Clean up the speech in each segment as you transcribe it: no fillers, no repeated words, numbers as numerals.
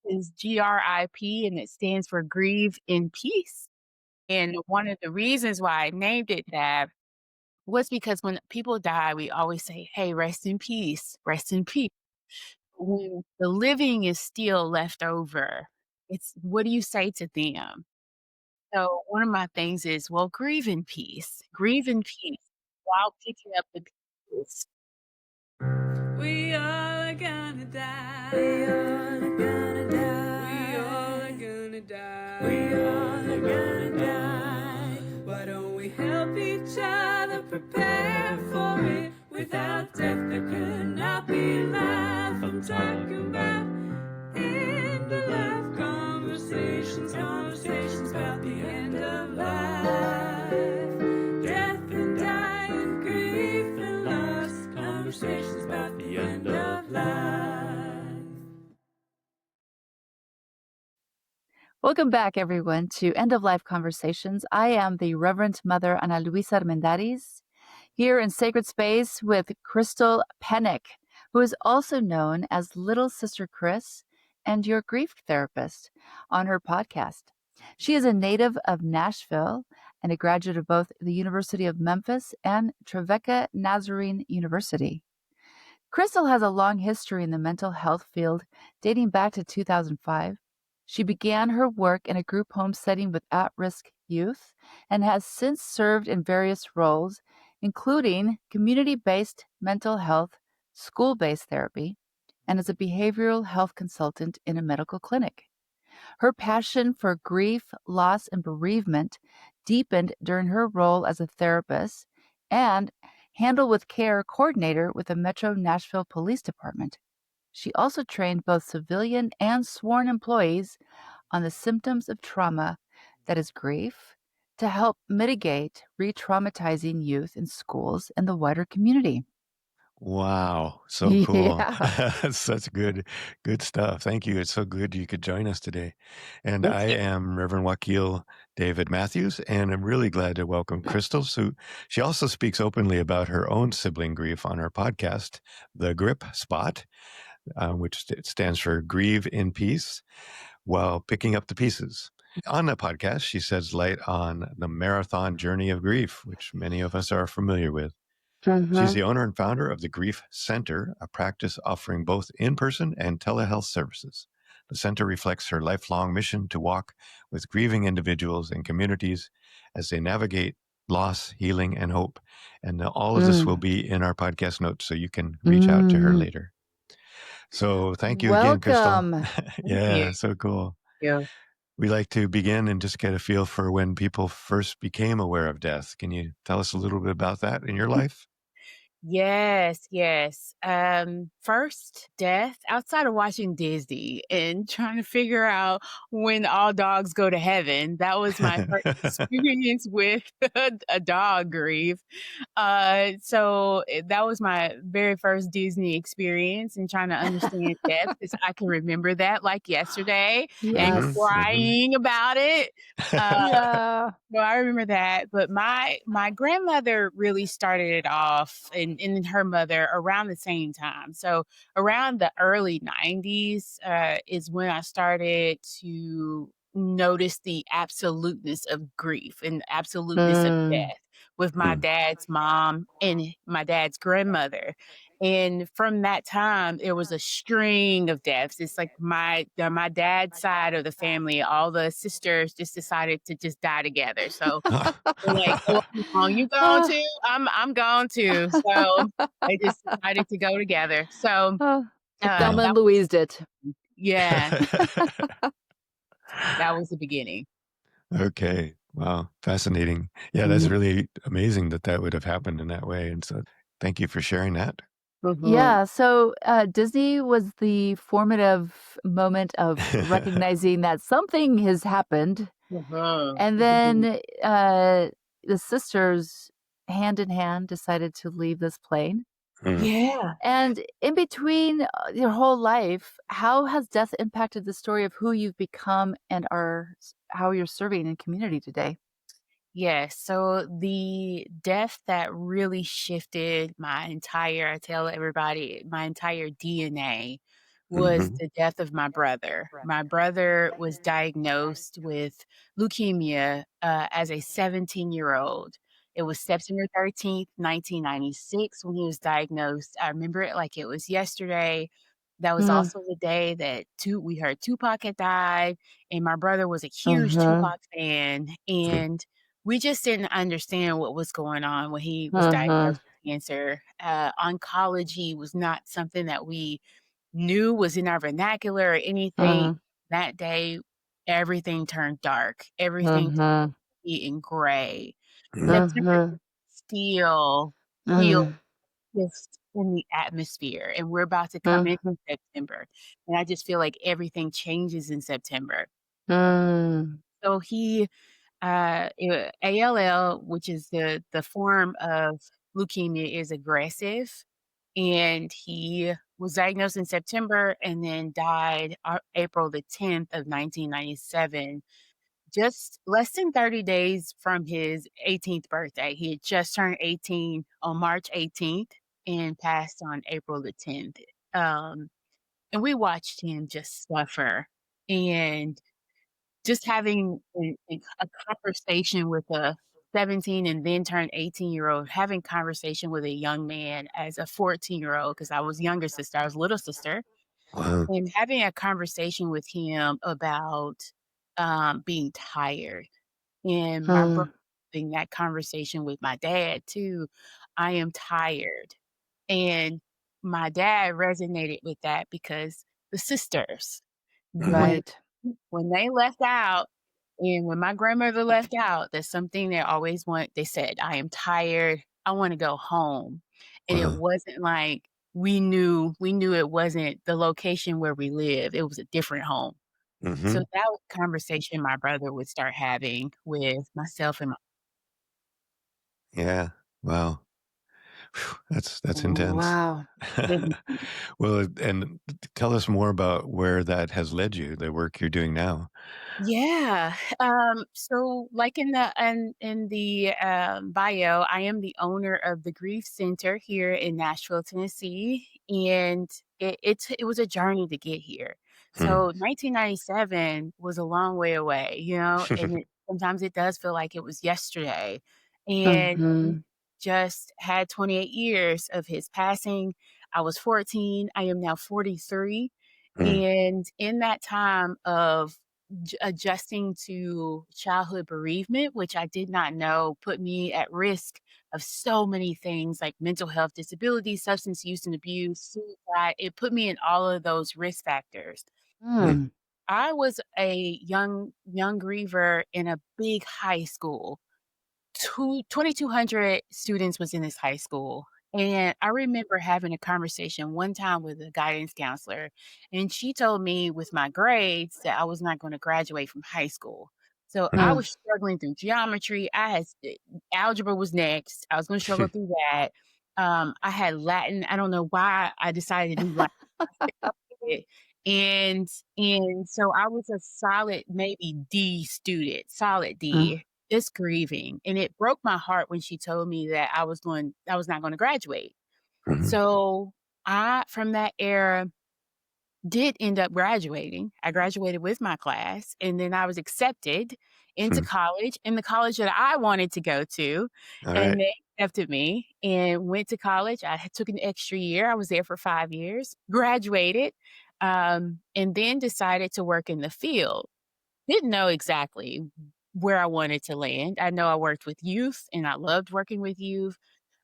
is GRIP, and it stands for Grieve in Peace. And one of the reasons why I named it that was because when people die, we always say, "Hey, rest in peace, rest in peace." When the living is still left over, it's what do you say to them? So one of my things is, well, grieve in peace while picking up the pieces. We all are gonna die. We all are gonna die. We all are gonna die. We all are gonna die. Why don't we help each other prepare for it? Without death, there could not be life. I'm talking about end of life conversations, conversations about the end of life. Death and dying, grief and loss, conversations about the end of life. Welcome back, everyone, to End of Life Conversations. I am the Reverend Mother Annalouiza here in Sacred Space with Crystal Pennic, who is also known as Little Sister Chris and your grief therapist on her podcast. She is a native of Nashville and a graduate of both the University of Memphis and Trevecca Nazarene University. Crystal has a long history in the mental health field dating back to 2005. She began her work in a group home setting with at-risk youth and has since served in various roles, including community-based mental health, school-based therapy, and as a behavioral health consultant in a medical clinic. Her passion for grief, loss, and bereavement deepened during her role as a therapist and Handle with Care coordinator with the Metro Nashville Police Department. She also trained both civilian and sworn employees on the symptoms of trauma, that is grief, to help mitigate re-traumatizing youth in schools and the wider community. Wow, so cool. Yeah. Such good stuff. Thank you. It's so good you could join us today. And Thank I you. am Reverend Wakil David Matthews, and I'm really glad to welcome Crystal. So she also speaks openly about her own sibling grief on her podcast, The Grip Spot, which stands for Grieve in Peace while picking up the pieces. On the podcast, she sheds light on the marathon journey of grief, which many of us are familiar with. She's the owner and founder of the Grief Center, a practice offering both in-person and telehealth services. The center reflects her lifelong mission to walk with grieving individuals and communities as they navigate loss, healing, and hope. And all of this will be in our podcast notes, so you can reach out to her later. So thank you again, Crystal. Welcome. Yeah, you. so cool. Yeah. We like to begin and just get a feel for when people first became aware of death. Can you tell us a little bit about that in your life? Yes, yes. First death outside of watching Disney and trying to figure out when all dogs go to heaven. That was my first experience with a dog grief. That was my very first Disney experience and trying to understand death because I can remember that like yesterday and Yes. crying about it. Yeah. No, I remember that, but my grandmother really started it off and her mother around the same time. So around the early 90s is when I started to notice the absoluteness of grief and the absoluteness of death with my Mm. dad's mom and my dad's grandmother. And from that time, there was a string of deaths. It's like my dad's side of the family, all the sisters just decided to just die together. So they're like, "Oh, you going Oh, too? I'm going too." So they just decided to go together. So oh, Thelma Wow. and that Louise it. yeah, that was the beginning. Okay. Wow. Fascinating. Yeah, that's Mhm. really amazing that that would have happened in that way. And so thank you for sharing that. Mhm. Yeah, so Disney was the formative moment of recognizing that something has happened, Mhm. and Mhm. then the sisters, hand in hand, decided to leave this plane. Mm. Yeah. And in between your whole life, how has death impacted the story of who you've become and how you're serving in community today? Yes. So the death that really shifted my entire, I tell everybody, my entire DNA was Mhm. the death of my brother. My brother was diagnosed with leukemia, as a 17-year-old. It was September 13th, 1996 when he was diagnosed. I remember it like it was yesterday. That was Mm. also the day that we heard Tupac had died, and my brother was a huge Mhm. Tupac fan, and we just didn't understand what was going on when he was Mhm. diagnosed with cancer. Oncology was not something that we knew was in our vernacular or anything. Mhm. That day, everything turned dark. Everything turned Mhm. in gray. Mhm. September Mhm. still feels Mhm. just in the atmosphere, and we're about to come into Mhm. September, and I just feel like everything changes in September. Mm. So ALL, which is the form of leukemia, is aggressive, and he was diagnosed in September and then died April the 10th of 1997, just less than 30 days from his 18th birthday. He had just turned 18 on March 18th and passed on April the 10th. Um, and we watched him just suffer, and just having a conversation with a 17 and then turned 18-year-old, having conversation with a young man as a 14-year-old, because I was younger sister, I was little sister, Wow. and having a conversation with him about, being tired, and my brother Mm. having that conversation with my dad too. "I am tired," and my dad resonated with that because the sisters, Mhm. when Right. when they left out and when my grandmother left out, that's something they said, "I am tired. I wanna go home." And it Wow. wasn't like we knew it wasn't the location where we live, it was a different home. So Mhm. that was a conversation my brother would start having with myself and my Yeah. Wow. Phew, that's intense. Wow. Well, and tell us more about where that has led you, the work you're doing now. Yeah. So like in the bio, I am the owner of the Grief Center here in Nashville, Tennessee, and it was a journey to get here. Hmm. So 1997 was a long way away, and sometimes it does feel like it was yesterday. And we Mhm. just had 28 years of his passing. I was 14. I am now 43. Mm. And in that time of adjusting to childhood bereavement, which I did not know put me at risk of so many things like mental health disability, substance use and abuse, suicide. It put me in all of those risk factors. Mm. Mm. I was a young griever in a big high school. 2,200 students was in this high school, and I remember having a conversation one time with a guidance counselor, and she told me with my grades that I was not gonna graduate from high school. So I Mm. was struggling through geometry. Algebra was next. I was gonna struggle through that. I had Latin. I don't know why I decided to do Latin. I stuck with it. And so I was a solid maybe D student, solid Mm. D, just grieving, and it broke my heart when she told me that I was not gonna graduate. Mhm. So, I from that era did end up graduating. I graduated with my class, and then I was accepted into Hmm. college, in the college that I wanted to go to, All and right. they accepted me and went to college. Took an extra year. I was there for 5 years, graduated, and then decided to work in the field. Didn't know exactly where I wanted to land. I know I worked with youth, and I loved working with youth.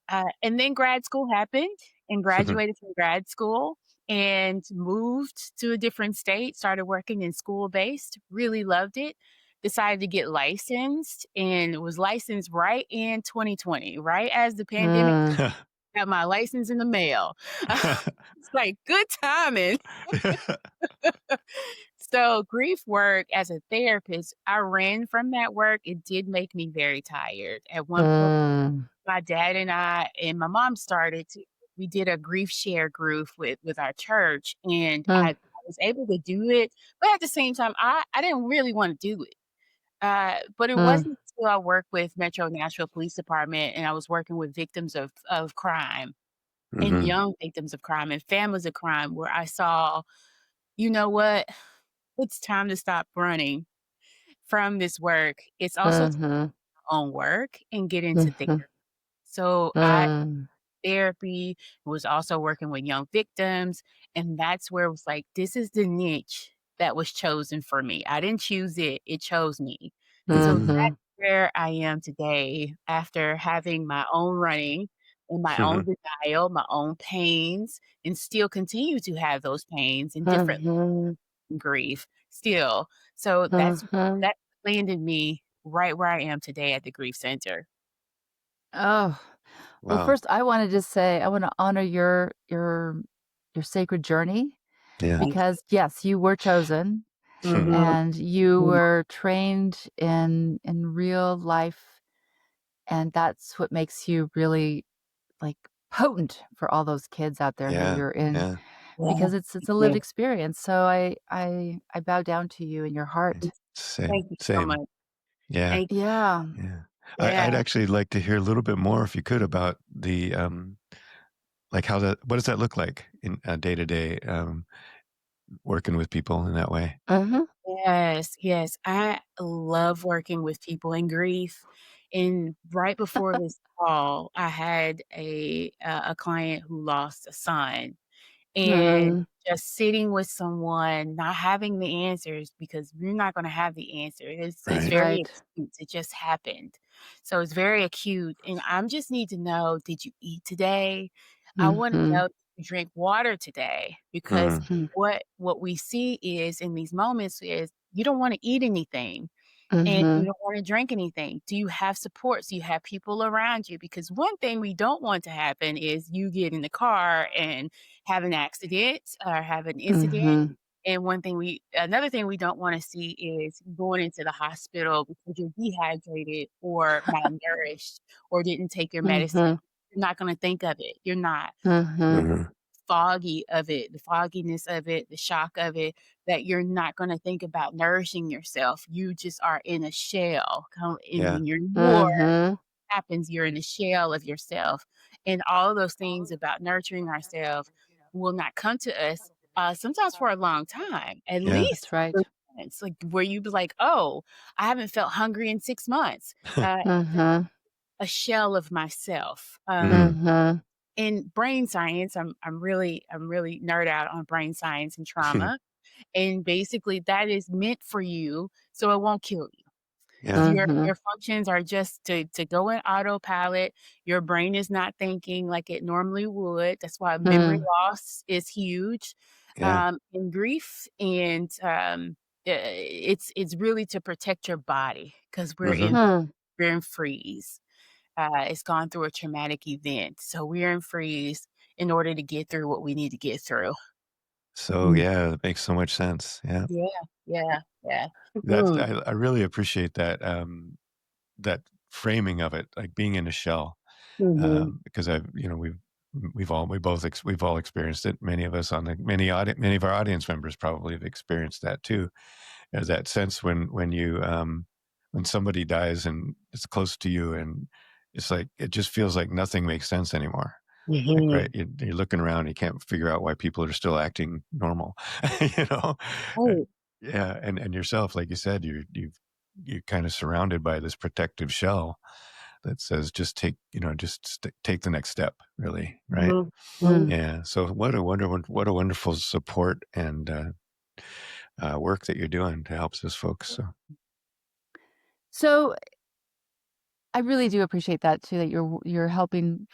And then grad school happened and graduated from grad school and moved to a different state, started working in school-based, really loved it, decided to get licensed, and was licensed right in 2020, right as the pandemic, Mm. got my license in the mail. It's like, good timing. So, grief work as a therapist, I ran from that work. It did make me very tired. At one point, Mm. my dad and I and my mom we did a grief share group with our church, and I Mm. was able to do it, but at the same time, I didn't really wanna do it. But it Mm. wasn't until I worked with Metro Nashville Police Department, and I was working with victims of crime and Mhm. young victims of crime and families of crime where I saw you know what? It's time to stop running from this work. It's also time Mhm. on work and get into therapy. Mhm. So I Mm. therapy, was also working with young victims, and that's where it was like, this is the niche that was chosen for me. I didn't choose it, it chose me. So Mhm. that's Mhm. where I am today after having my own running and my own denial, my own pains, and still continue to have those pains in different Mhm. grief still. So Mhm. that landed me right where I am today at the grief center. Oh, well, Wow. first, I wanted to say I wanna honor your sacred journey Yeah. Thank because, yes, you were chosen, you. Mhm. and you were trained in real life, and that's what makes you really, like, potent for all those kids out there who Yeah. you're in Yeah. Yeah. because it's a lived Yeah. experience, so I bow down to you in your Yeah. heart. Same. Thank you so Same. much. Yeah. Thank Yeah. Yeah. Yeah. I'd actually like to hear a little bit more, if you could, about the like how that what does that look like in day to day working with people in that way? Mhm. Yes, yes. I love working with people in grief. And right before this call, I had a client who lost a son. And Mm. just sitting with someone, not having the answers because you're not gonna have the answer. It's Right. very Right. acute, it just happened. So it's very acute, and I'm just need to know, did you eat today? I wanna Mhm. know, did you drink water today? Because Mm. Mhm. what we see is in these moments is you don't wanna eat anything and you Mhm. don't wanna drink anything. Do you have supports? Do you have people around you? Because one thing we don't want to happen is you get in the car and have an accident or have an incident, Mhm. and another thing we don't wanna see is going into the hospital because you're dehydrated or malnourished or didn't take your medicine. Mhm. You're not gonna think of it. You're not Mhm. Mhm. foggy of it, the fogginess of it, the shock of it, that you're not gonna think about nourishing yourself. You just are in a shell, and Yeah. when you're in war Mhm. happens, you're in a shell of yourself, and all of those things about nurturing ourselves will not come to us, sometimes for a long time, at Yeah. least That's 3 right. months, like, where you'd be like, "Oh, I haven't felt hungry in 6 months." Mhm. A shell of myself, Mm. Mhm. in brain science, I'm really nerd out on brain science and trauma, and basically that is meant for you so it won't kill you. Yeah. Your Mhm. functions are just to go in autopilot, your brain is not thinking like it normally would, that's why memory Mm. loss is huge, Yeah. in grief, and, it's really to protect your body because Mhm. Hmm. we're in freeze. It's gone through a traumatic event, so we're in freeze in order to get through what we need to get through. So Mm. yeah, that makes so much sense. Yeah. Yeah, yeah, yeah. That's I really appreciate that that framing of it, like being in a shell. Mhm. Because I've, we've all experienced it. Many of us on the many of our audience members probably have experienced that too. As that sense when somebody dies and it's close to you, and it's like it just feels like nothing makes sense anymore. Like, right, Mhm. you're looking around, you can't figure out why people are still acting normal, you know? Uh, Right. yeah, and yourself, like you said, you're kind of surrounded by this protective shell that says, "Just take the next step," really, right? Mhm. Mhm. Mm. Yeah, so what a wonderful support and, work that you're doing to help those folks, so So, I really do appreciate that too, that you're helping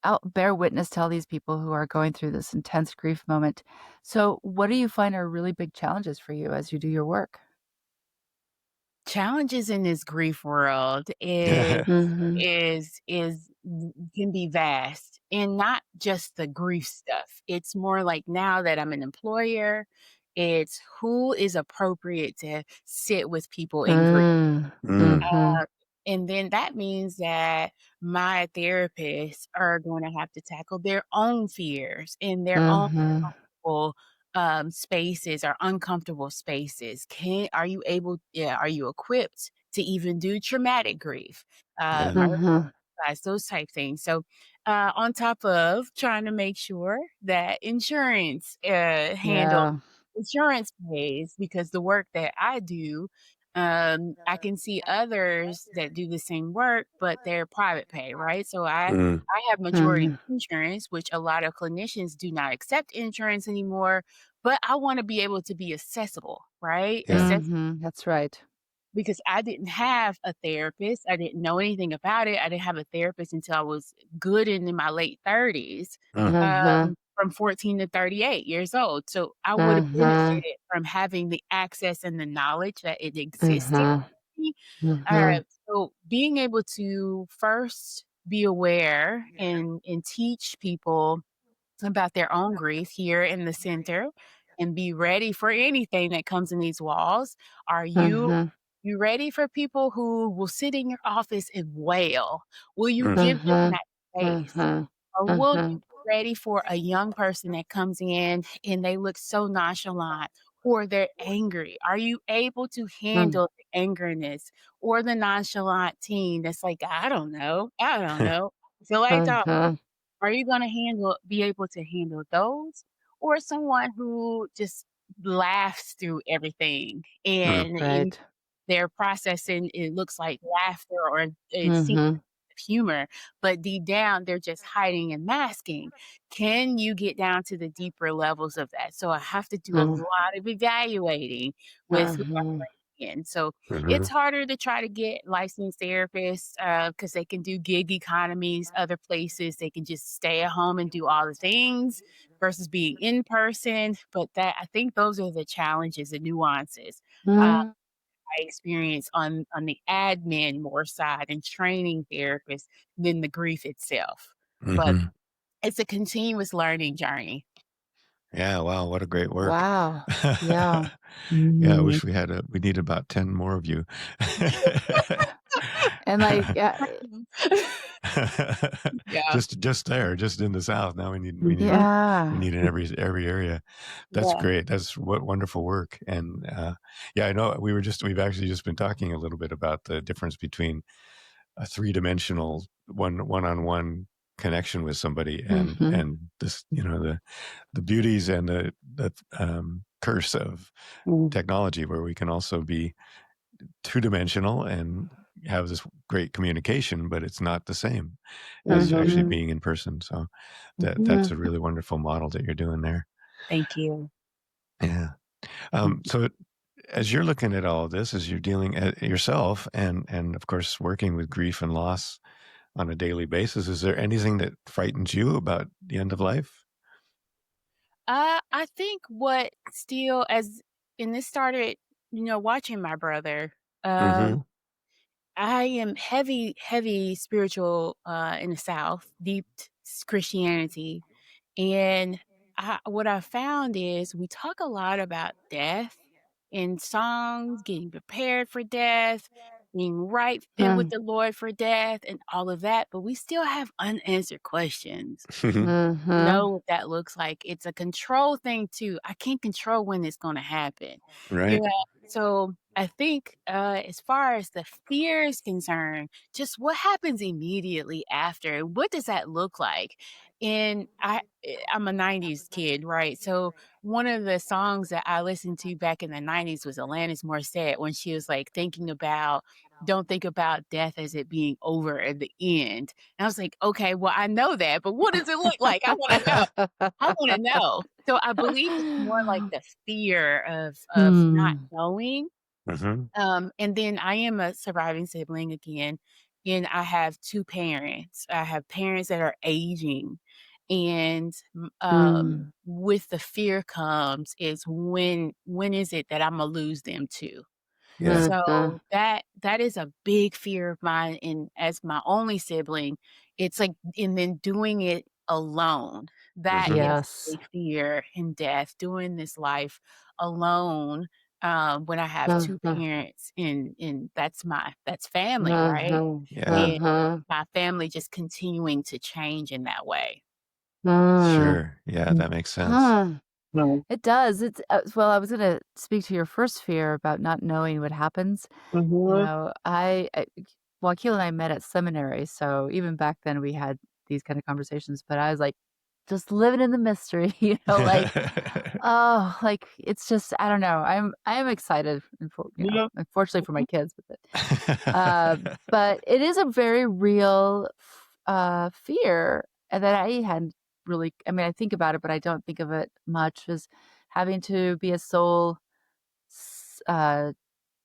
out bear witness to all these people who are going through this intense grief moment. So, what do you find are really big challenges for you as you do your work? Challenges in this grief world Mhm. can be vast, and not just the grief stuff. It's more like now that I'm an employer, it's who is appropriate to sit with people in grief. Mm. Mm, Mhm. And then that means that my therapists are gonna have to tackle their own fears and their own Mhm. uncomfortable, spaces or uncomfortable spaces. Can Are you able Yeah, are you equipped to even do traumatic grief? yeah, Murder, Mhm. those type things. So, on top of trying to make sure that insurance, handles Yeah. insurance pays because the work that I do, I can see others that do the same work, but they're private pay, right? So Mm, I have majority Mhm. insurance, which a lot of clinicians do not accept insurance anymore, but I wanna be able to be accessible, right? yeah. That's right. Because I didn't have a therapist, I didn't know anything about it, I didn't have a therapist until I was good into my late 30s, Mm, from 14 to 38 years old, so I would have Mhm. benefited from having the access and the knowledge that it existed. Mhm. Mhm. So being able to first be aware and teach people about their own grief here in the center and be ready for anything that comes in these walls. Are Mhm. you ready for people who will sit in your office and wail? Will you mm, give them Mhm. that space? Mhm. Or will you Mhm. be ready for a young person that comes in and they look so nonchalant or they're angry? Are you able to Mm. handle the angerness or the nonchalant teen that's like, I don't know. Feel like talking. Mhm. Are you gonna be able to handle those? Or someone who just laughs through everything mm, and Right. they're processing it looks like laughter or it seems Mhm. humor, but deep down, they're just hiding and masking. Can you get down to the deeper levels of that? So I have to do a Mm. lot of evaluating with who I Mhm. bring in. So it's mhm, harder to try to get licensed therapists because they can do gig economies, other places. They can just stay at home and do all the things versus being in person. But that I think those are the challenges and nuances. Uh, Mm. I experience on the admin more side and training therapists than the grief itself. But mhm. it's a continuous learning journey. Yeah, wow, what a great work. Wow. Yeah. Yeah, I Mhm. wish we need about 10 more of you. And like, Yeah. Just there, just in the South. Now Mhm. we yeah. need in every area. That's Yeah. great. That's what wonderful work. And yeah, I know we've actually just been talking a little bit about the difference between a three-dimensional one-on-one connection with somebody Mhm. and this, the beauties and the curse of Mm. technology where we can also be two-dimensional and have this great communication, but it's not the same as Mhm. actually Mhm. being in person. So that's Mhm. a really wonderful model that you're doing there. Thank you. Yeah. Mhm. So as you're looking at all of this, as you're dealing at yourself and of course working with grief and loss on a daily basis, is there anything that frightens you about the end of life? I think what still as and this started, watching my brother, um Mm-hmm. I am heavy, heavy spiritual in the South, deep Christianity. And what I found is we talk a lot about death in songs, getting prepared for death, being right with Mm. the Lord for death, and all of that. But we still have unanswered questions Mhm. know what that looks like. It's a control thing too. I can't control when it's gonna happen. Yeah. Right. So I think as far as the fear is concerned, just what happens immediately after? What does that look like? And I'm a 90s kid, right? So one of the songs that I listened to back in the 90s was Alanis Morissette when she was like thinking about don't think about death as it being over at the end. And I was like, "Okay, well, I know that, but what does it look like? I wanna know. I wanna know." So I believe it's more like the fear of not Hmm. knowing. Mm-hmm. And then I am a surviving sibling again, and I have 2 parents. I have parents that are aging, and, Mm. with the fear comes is when is it that Imma lose them to? Yeah. Mhm. So that is a big fear of mine, and as my only sibling, it's like and then doing it alone, that Mm-hmm. is a Yes. big fear in death, doing this life alone, when I have 2 Mhm. parents and that's family, right? Mhm. Yeah. And Mhm. my family just continuing to change in that way. Mm. Sure. Yeah, Mm. that makes sense. Huh. No. It does. It's well, I was gonna speak to your first fear about not knowing what happens. Mhm. Wakil and I met at seminary, so even back then we had these kind of conversations, but I was like, just living in the mystery, like, oh, like, it's just, I don't know. I am excited, Yeah. unfortunately for my kids with it. But it is a very real fear that I hadn't really, I mean, I think about it, but I don't think of it much as having to be a sole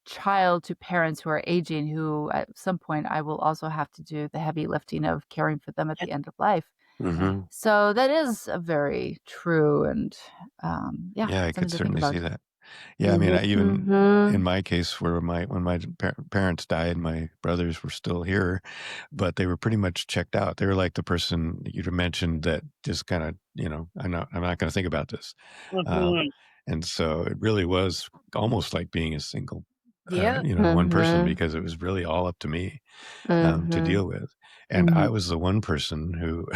child to parents who are aging, who at some point I will also have to do the heavy lifting of caring for them at the end of life. Hmm. So that is a very true and Yeah, I something could to think certainly about. see that. Yeah, I mean, I even Mhm. in my case, where when my parents died, my brothers were still here, but they were pretty much checked out. They were like the person you mentioned that just kind of, I'm not going to think about this. Uh, Mhm. and so it really was almost like being a single, Yeah. one person, Mhm. because it was really all up to me to Mhm. deal with. And I Mhm. was the one person who,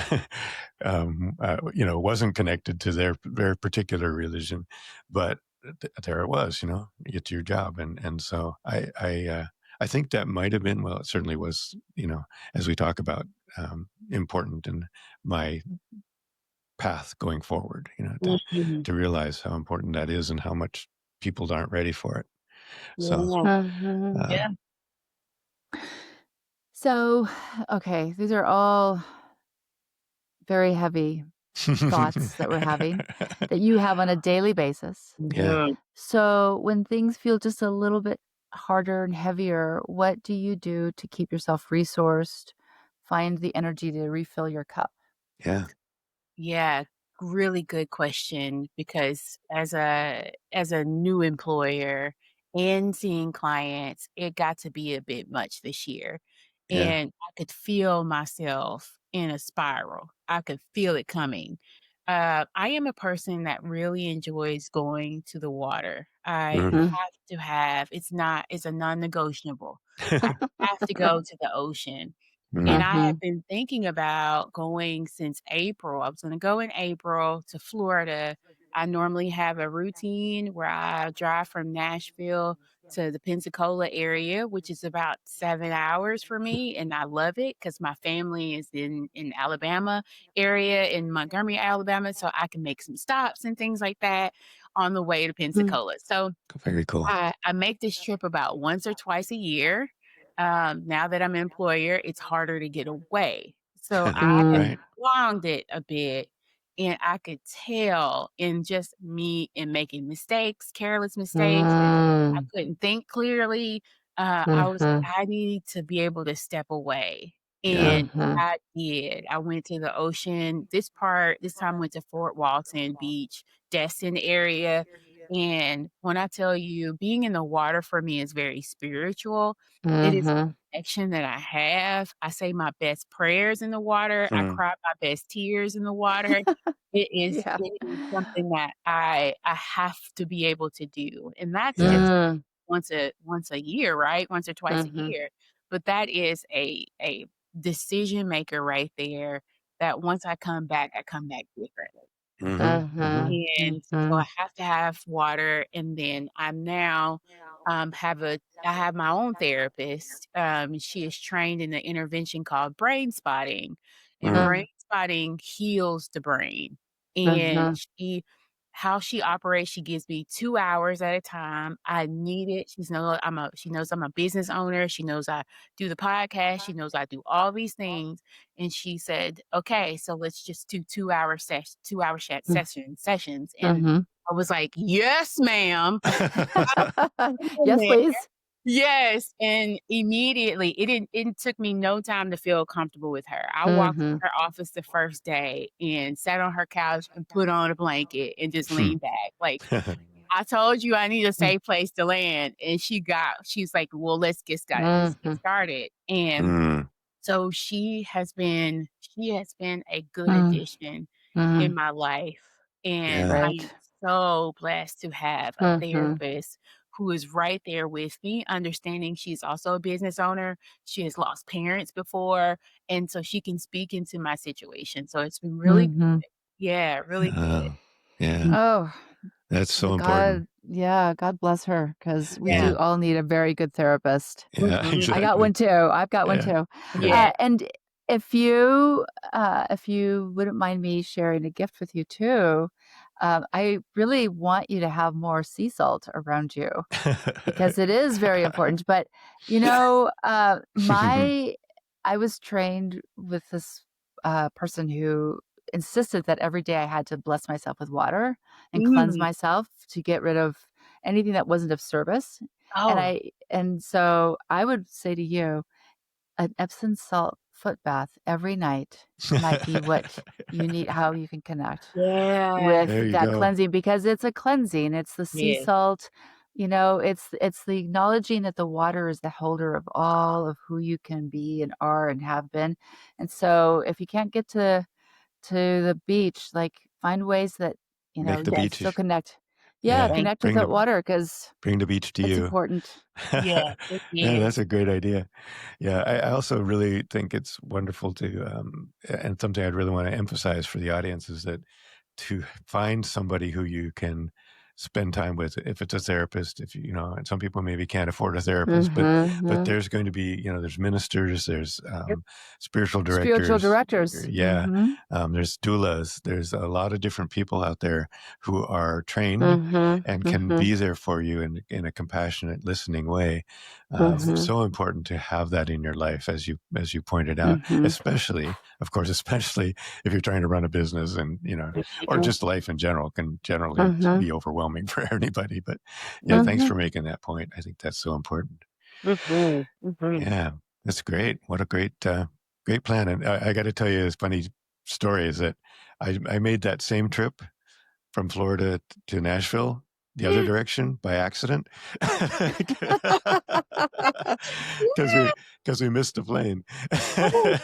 wasn't connected to their particular religion, but there it was, you get to your job. And so I think that might have been, well, it certainly was, as we talk about, important in my path going forward, Mhm. to realize how important that is and how much people aren't ready for it. So, Yeah. Mhm. uh, Yeah. So, okay, these are all very heavy thoughts that we're having that you have on a daily basis. yeah, Mhm. So, when things feel just a little bit harder and heavier, what do you do to keep yourself resourced, find the energy to refill your cup? yeah, Yeah, really good question because as a new employer and seeing clients, it got to be a bit much this year. yeah, And I could feel myself in a spiral. I could feel it coming. I am a person that really enjoys going to the water. I mhm, Mm. have to have it's a non-negotiable. I have to go to the ocean. And mhm, I have Mhm. been thinking about going since April. I was gonna go in April to Florida. I normally have a routine where I drive from Nashville to the Pensacola area, which is about 7 hours for me, and I love it because my family is in Alabama area, in Montgomery, Alabama, so I can make some stops and things like that on the way to Mm. Pensacola. So very cool. I make this trip about once or twice a year. Now that I'm an employer, it's harder to get away. So I have Mm. Right. prolonged it a bit, and I could tell in just me in making mistakes, careless mistakes, and I Mm. couldn't think clearly. I was Mhm. like, I need to be able to step away. Yeah. And Mhm. I did. I went to the ocean. This time went to Fort Walton Beach, Destin area. And when I tell you being in the water for me is very spiritual, it is Mhm. a connection that I have. I say my best prayers in the water. I Hmm. cry my best tears in the water. Yeah. It is something that I have to be able to do. And that's Yeah. just Mm. once a year, right? Once or twice a Mhm. year. But that is a decision maker right there that once I come back differently. Hmm. Hmm. Mhm. And so I Mhm. have to have water, and then I'm now, I have my own therapist. She is trained in the intervention called brain spotting, and Mm. brain Mm. spotting heals the brain. And Mhm. how she operates, she gives me 2 hours at a time. I need it. She knows I'm a business owner. She knows I do the podcast. She knows I do all these things. And she said, "Okay, so let's just do 2 hour Mm. sessions." And Mhm. I was like, "Yes, ma'am." In Yes, there. please. Yes, and immediately it took me no time to feel comfortable with her. I walked in Mhm. her office the first day and sat on her couch and put on a blanket and just Hmm. leaned back. Like, "I told you I need a Mm. safe place to land." And she's like, "Well, let's get Mhm. started." And Mm. so she has been a good Mm. addition in Mhm. my life, and Yeah. I Right. am so blessed to have a Mhm. therapist who is right there with me, understanding she's also a business owner. She has lost parents before, and so she can speak into my situation. So it's been really Mhm. yeah, really good. Yeah. Mhm. Oh, That's so important. God, yeah, God bless her, because we Yeah. do Yeah. all need a very good therapist. Yeah. Mhm. I got Exactly. one too. I've got one Yeah. too. Yeah. Yeah. And if you wouldn't mind me sharing a gift with you too, I really want you to have more sea salt around you because it is very important. But you know, I was trained with this person who insisted that every day I had to bless myself with water and cleanse Mm. myself to get rid of anything that wasn't of service. Oh, And so I would say to you, an Epsom salt foot bath every night might be what you need, how you can connect yeah. with There you that go. cleansing because it's a cleansing. It's the sea Yes. salt, it's the acknowledging that the water is the holder of all of who you can be and are and have been. And so if you can't get to the beach, like find ways that, Make the you can Yes. still beach. connect. Yeah, Yeah. Thank connect with Bring that the water because bring the beach to it's you. important. Yeah, it Yeah, that's is. a great idea. Yeah, I also really think it's wonderful and something I'd really want to emphasize for the audience is that to find somebody who you can spend time with, if it's a therapist, if and some people maybe can't afford a therapist, but Mhm. there's going to be, there's ministers, there's Yep. spiritual Spiritual directors, directors. yeah, Mhm. there's doulas, there's a lot of different people out there who are trained Mhm. and can Mhm. be there for you in a compassionate, listening way. Mhm. So important to have that in your life, as you pointed out, Mhm. especially, of course, especially if you're trying to run a business and or Mhm. just life in general can generally Mhm. be overwhelming for anybody. But yeah, thanks Mhm. for making that point. I think that's so important. Mhm. Mhm. Yeah, that's great. What a great plan. And I got to tell you, this funny story is that I made that same trip from Florida to Nashville the other direction by accident because we missed the plane. Oh,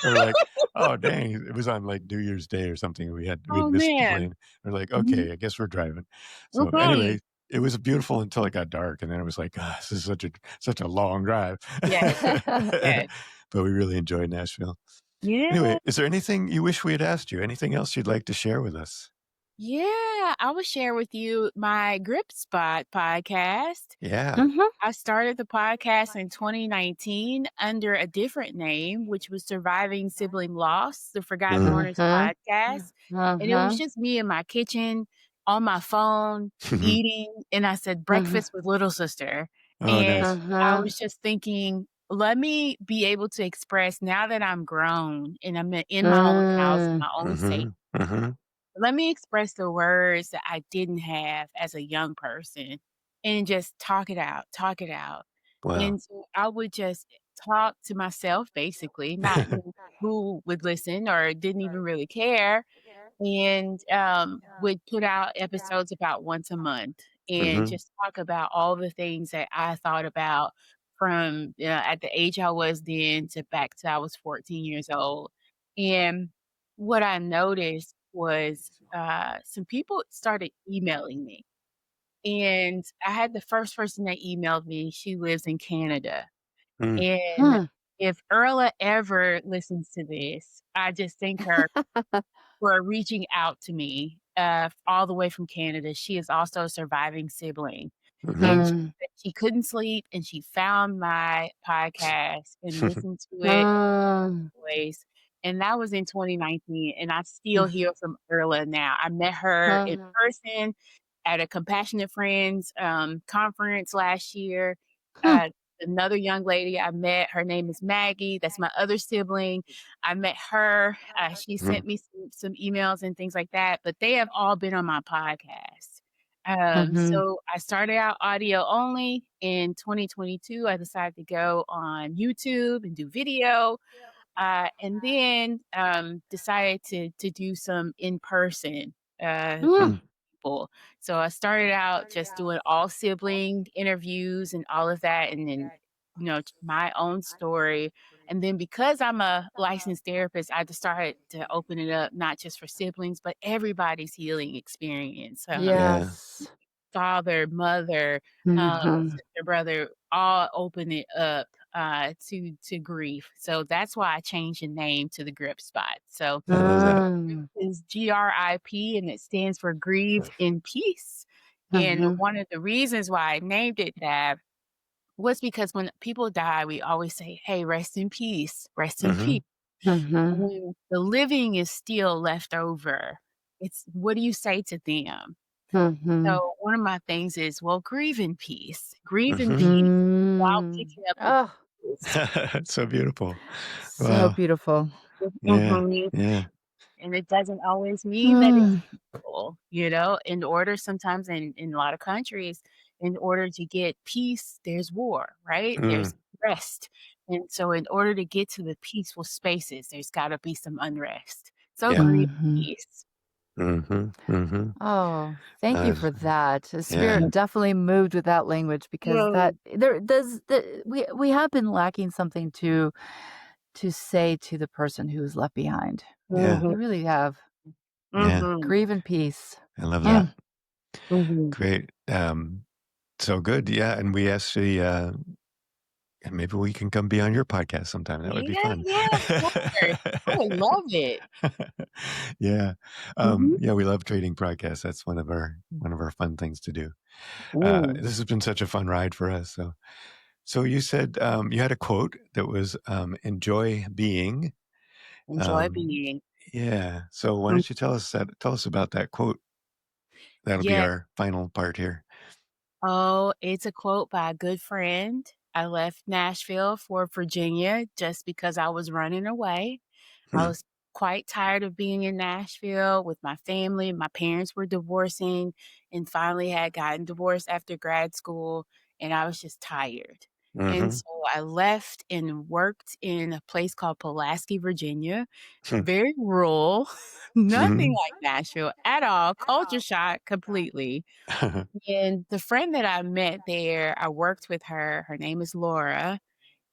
We're like, oh dang, it was on like New Year's Day or something. We'd oh, missed the man. plane. We're like, Mhm. okay, I guess we're driving. So Mhm. anyway, it was beautiful until it got dark, and then it was like, ah, this is such a long drive. Yes, yes. But we really enjoyed Nashville. Yeah. Anyway, is there anything you wish we had asked you? Anything else you'd like to share with us? Yeah, I will share with you my Grip Spot podcast. Yeah. Mhm. I started the podcast in 2019 under a different name, which was Surviving Sibling Loss, the Forgotten Mm. Mourners Mhm. podcast. And it was Mhm. just me in my kitchen, on my phone, eating, and I said, Mhm. "Breakfast with Little Sister." Oh, And nice. I Mhm. was just thinking, let me be able to express now that I'm grown and I'm in my own house, in Mm. my own state. Mm-hmm. Mm-hmm. Let me express the words that I didn't have as a young person and just talk it out, talk it out. Wow. And so I would just talk to myself basically, not who would listen or didn't even really care, and would put out episodes about once a month and Mm-hmm. just talk about all the things that I thought about from at the age I was then to back to I was 14 years old. And what I noticed was some people started emailing me. And I had the first person that emailed me, she lives in Canada. Mm. And Hmm. if Erla ever listens to this, I just thank her for reaching out to me, all the way from Canada. She is also a surviving sibling, and Mm-hmm. she Mm. said she couldn't sleep, and she found my podcast and listened to it Mm. voice, and that was in 2019, and I still hear from Erla now. I met her in Mhm. person at a Compassionate Friends, conference last year. Hmm. Uh, another young lady I met, her name is Maggie, that's my other sibling. I met her, she Mm-hmm. sent me some emails and things like that, but they have all been on my podcast. Mhm. So I started out audio only. In 2022, I decided to go on YouTube and do video, and then decided to do some in person Mm. Mm. people. So I started out just doing all sibling interviews and all of that, and then my own story. And then because I'm a licensed therapist, I just started to open it up not just for siblings, but everybody's healing experience. Yeah. Yes. Father, mother, Mhm. sister, brother, all open it up to grief. So that's why I changed the name to the Grip Spot. So I love that. Mm. is GRIP and it stands for Grieve in Peace. And Mhm. one of the reasons why I named it that was because when people die, we always say, "Hey, rest in peace, rest in Mm-hmm. peace." Mhm. When the living is still left over, it's what do you say to them? Mhm. So one of my things is, well, grieve in peace. Grieve in Mhm. peace while Mm. picking up the Oh, pieces. So beautiful. so Wow. beautiful. Yeah. Mhm. Yeah. And it doesn't always mean that it's Mm. peaceful, in order sometimes in a lot of countries, in order to get peace, there's war, right? Mm. There's rest. And so in order to get to the peaceful spaces, there's gotta be some unrest. So Yeah. grieve Mhm. peace. Mhm. Mhm. Oh, thank you for that. The Yeah. spirit definitely moved with that language because Yeah. we have been lacking something to say to the person who is left behind. Yeah. We Mhm. really have. Yeah. Mhm. Grieve in peace. I love Yeah. that. Mm. Mhm. Great. So good. Yeah. And we actually, and maybe we can come be on your podcast sometime. That would be Yeah, fun. yeah, of course. I would love it. Yeah. Mhm. Yeah, we love trading podcasts. That's one of our fun things to do. Mm. This has been such a fun ride for us. So you said you had a quote that was enjoy being. Enjoy Um, being. yeah. So why Mm. don't you tell us about that quote? That'll be Yeah. our final part here. Oh, it's a quote by a good friend. I left Nashville for Virginia just because I was running away. I Hmm. was quite tired of being in Nashville with my family. My parents were divorcing and finally had gotten divorced after grad school, and I was just tired. And Mm-hmm. so I left and worked in a place called Pulaski, Virginia. Hmm. Very rural, nothing Hmm. like Nashville at all, culture shock completely. And the friend that I met there, I worked with her. Her name is Laura.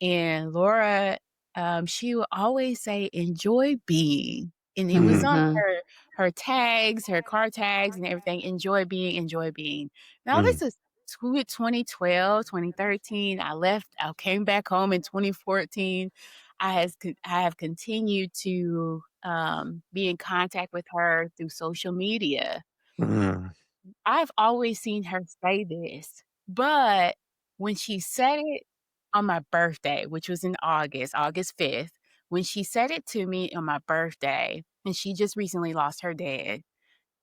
And Laura, she would always say, "Enjoy being." And it was Hmm. on Mhm. her tags, her car tags and everything, "Enjoy being, enjoy being." Now Hmm. this is 2012, 2013. I came back home in 2014. I have continued to, be in contact with her through social media. Hmm. I've always seen her say this, but when she said it on my birthday, which was in August 5th, when she said it to me on my birthday, and she just recently lost her dad,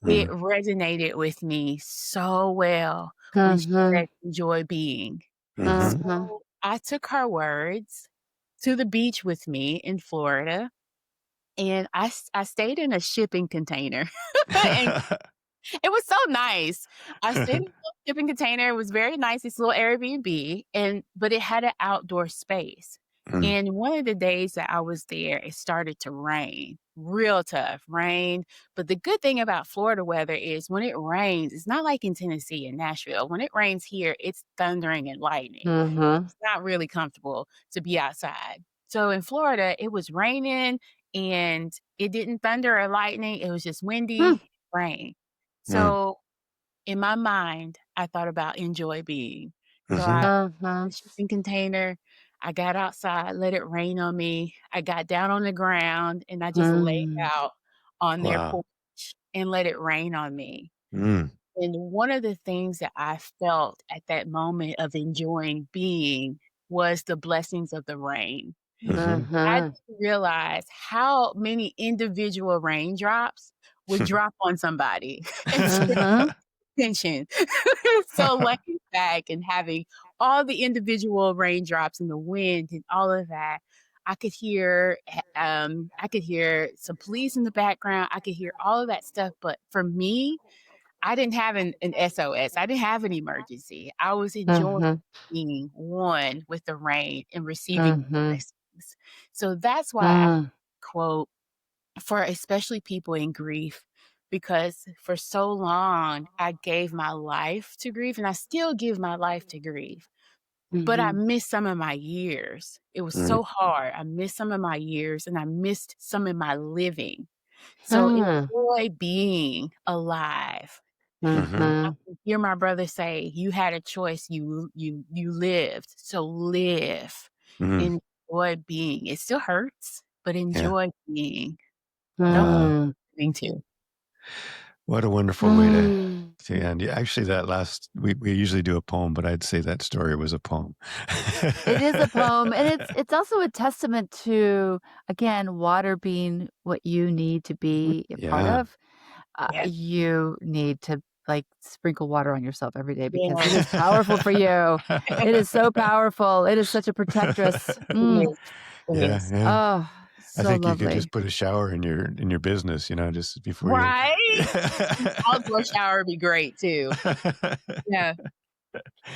it Hmm. resonated with me so well when she Mhm. said, "Enjoy being." Hmm. Mhm. So, I took her words to the beach with me in Florida, and I stayed in a shipping container, and it was so nice. I stayed in a little shipping container, it was very nice, it's a little Airbnb, but it had an outdoor space. Hmm. And one of the days that I was there, it started to rain, real tough, rain, but the good thing about Florida weather is when it rains, it's not like in Tennessee and Nashville. When it rains here, it's thundering and lightning. Mhm. It's not really comfortable to be outside. So in Florida, it was raining and it didn't thunder or lightning, it was just Mm. windy, rain. Hmm. So, in my mind, I thought about enjoy being. So I Hmm. the Mhm. shipping container, I got outside, let it rain on me. I got down on the ground and I just laid Mm. out on their Wow. porch and let it rain on me. Mm. And one of the things that I felt at that moment of enjoying being was the blessings of the rain. Mhm. I Mhm. didn't realize how many individual raindrops would drop on somebody and Mhm. attention. So laying back and having all the individual raindrops and the wind and all of that, I could hear some police in the background. I could hear all of that stuff. But for me, I didn't have an SOS. I didn't have an emergency. I was enjoying Mhm. being one with the rain and receiving Mhm. blessings. So that's why I Mm. quote for especially people in grief, because for so long I gave my life to grief and I still give my life to grief. But I Mhm. missed some of my years. It was Mm. so hard. I missed some of my years and I missed some of my living. So Mm. enjoy being alive. Mhm. Mhm. Hear my brother say, "You had a choice. You lived. So live. Mm. Enjoy being." It still hurts, but Yeah. enjoy being. Don't Wow. Mm. living too. What a wonderful way to end. Yeah, actually, that last we usually do a poem, but I'd say that story was a poem. It is a poem, and it's also a testament to, again, water being what you need to be a part Yeah. of. Yeah. You need to, like, sprinkle water on yourself every day because it Yeah. is powerful for you. It is so powerful. It is such a protectress. It is. It Yeah, is. yeah. Oh, I so think you could lovely. just put a shower in your business, just before you. Right? Outdoor shower would be great too. Yeah.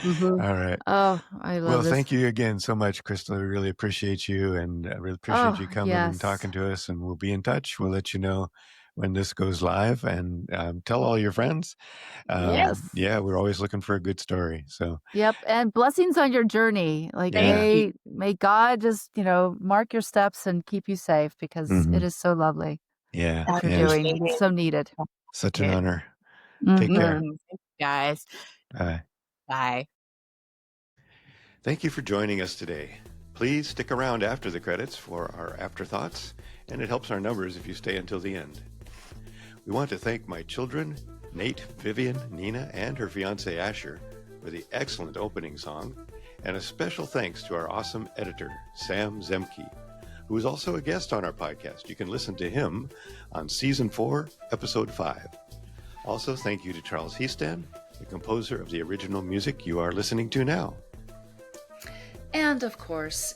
Mhm. All right. Oh, I love Well, this. thank you again so much, Crystal. I really appreciate you, and I really appreciate Oh, you coming and yes. talking to us. And we'll be in touch. We'll let you know when this goes live, and tell all your friends. Yes. Yeah, we're always looking for a good story. So Yep, and blessings on your journey. Like, Thank yeah, you. may God just, mark your steps and keep you safe because it hmm is so lovely yeah, I what you're yeah. doing. appreciate It's it. so needed. Such an Yeah. honor. Take Mhm. care. Thank you, guys. Bye. Bye. Thank you for joining us today. Please stick around after the credits for our afterthoughts, and it helps our numbers if you stay until the end. We want to thank my children, Nate, Vivian, Nina, and her fiance Asher, for the excellent opening song, and a special thanks to our awesome editor, Sam Zemke, who is also a guest on our podcast. You can listen to him on Season 4, Episode 5. Also, thank you to Charles Heaston, the composer of the original music you are listening to now. And of course,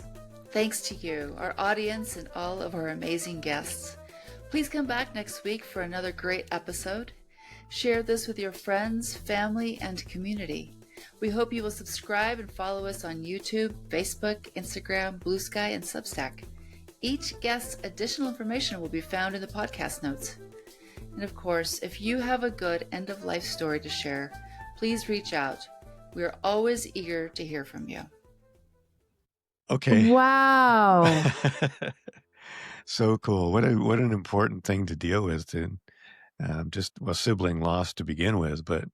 thanks to you, our audience, and all of our amazing guests. Please come back next week for another great episode. Share this with your friends, family, and community. We hope you will subscribe and follow us on YouTube, Facebook, Instagram, Blue Sky, and Substack. Each guest's additional information will be found in the podcast notes. And of course, if you have a good end-of-life story to share, please reach out. We are always eager to hear from you. Okay. Wow. So cool. What an important thing to deal with, to sibling loss to begin with, but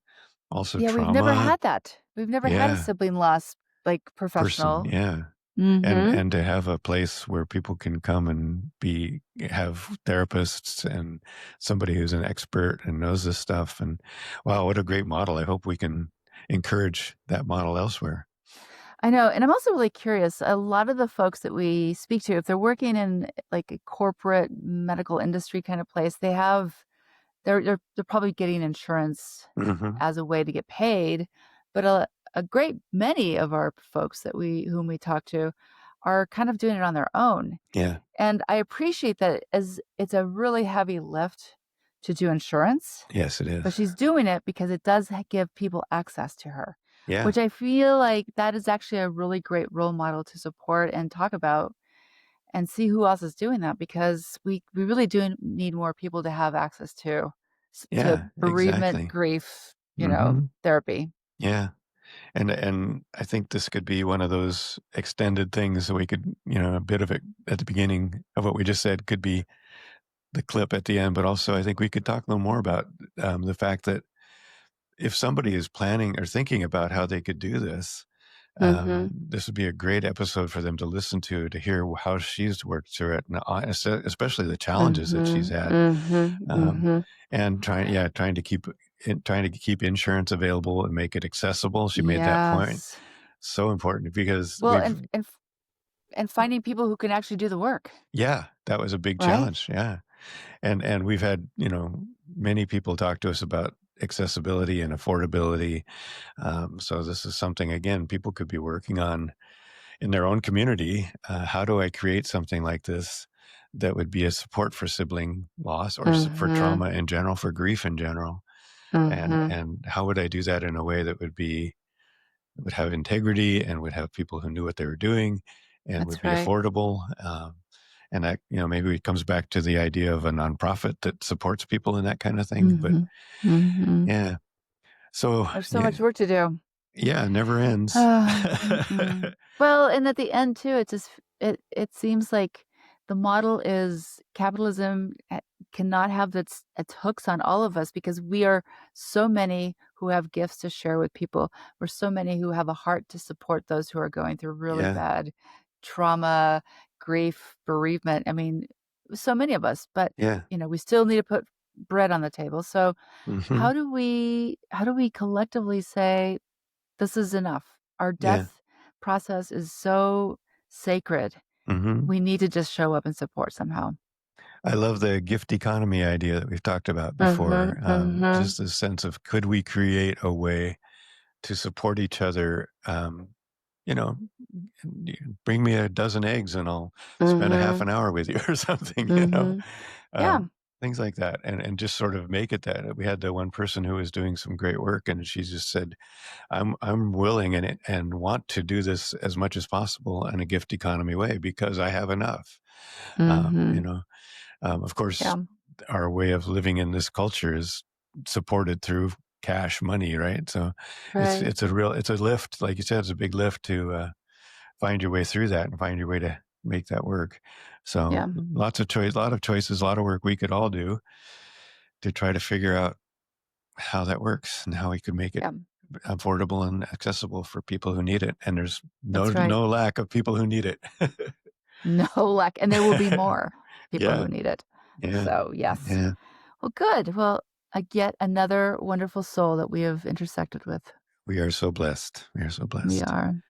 also Yeah, we've never trauma. had that. We've never had a Yeah. sibling loss, like, Person. professional. Yeah. Mhm. And to have a place where people can come and have therapists and somebody who's an expert and knows this stuff. And wow, what a great model. I hope we can encourage that model elsewhere. I know, and I'm also really curious, a lot of the folks that we speak to, if they're working in, like, a corporate medical industry kind of place, they're probably getting insurance Mm-hmm. as a way to get paid, but a great many of our folks whom we talk to are kind of doing it on their own. Yeah. And I appreciate that, as it's a really heavy lift to do insurance, Yes, it but is. she's doing it because it does give people access to her, Yeah. which I feel like that is actually a really great role model to support and talk about and see who else is doing that, because we really do need more people to have access to Yeah, bereavement, exactly. grief, Mm-hmm. therapy. Yeah. And I think this could be one of those extended things that we could, a bit of it at the beginning of what we just said could be the clip at the end, but also I think we could talk a little more about the fact that if somebody is planning or thinking about how they could do this, this would be a great episode for them to listen to hear how she's worked through it, and especially the challenges that she's had, and trying to keep insurance available and make it accessible. She made that point. Yes. So important because Well, and finding people who can actually do the work, that was a big right? challenge. Yeah. And we've had, many people talk to us about accessibility and affordability. So this is something, again, people could be working on in their own community. How do I create something like this that would be a support for sibling loss or for trauma in general, for grief in general? And how would I do that in a way that would have integrity and would have people who knew what they were doing and would That's be right. affordable? And that, maybe it comes back to the idea of a nonprofit that supports people and that kind of thing. But yeah, so There's so much work to do. yeah, it never ends. Well, and at the end too, it seems like the model is capitalism cannot have its hooks on all of us, because we are so many who have gifts to share with people. We're so many who have a heart to support those who are going through really Yeah, bad trauma, grief, bereavement. I mean, so many of us, but yeah, we still need to put bread on the table. So Hmm. how do we collectively say this is enough? Our Yeah. death process is so sacred. Hmm. We need to just show up and support somehow. I love the gift economy idea that we've talked about Mhm, before. mhm, Just this sense of could we create a way to support each other? You know, bring me a dozen eggs and I'll spend a half mhm, an hour with you or something. mhm. Yeah, Things like that, and just sort of make it that. We had the one person who was doing some great work, and she just said, I'm willing and want to do this as much as possible in a gift economy way because I have enough. You mhm. know, of course, Yeah, our way of living in this culture is supported through cash money, right? So right. it's a lift, like you said, it's a big lift to find your way through that and find your way to make that work. So Yeah, lots of choice, a lot of choices, a lot of work we could all do to try to figure out how that works and how we could make it yeah, affordable and accessible for people who need it. And there's that's right. no lack of people who need it. No lack, and there will be more people who Yeah, need it. yeah, So, yes. yeah. Well, good. Well, yet another wonderful soul that we have intersected with. We are so blessed. We are so We blessed. are.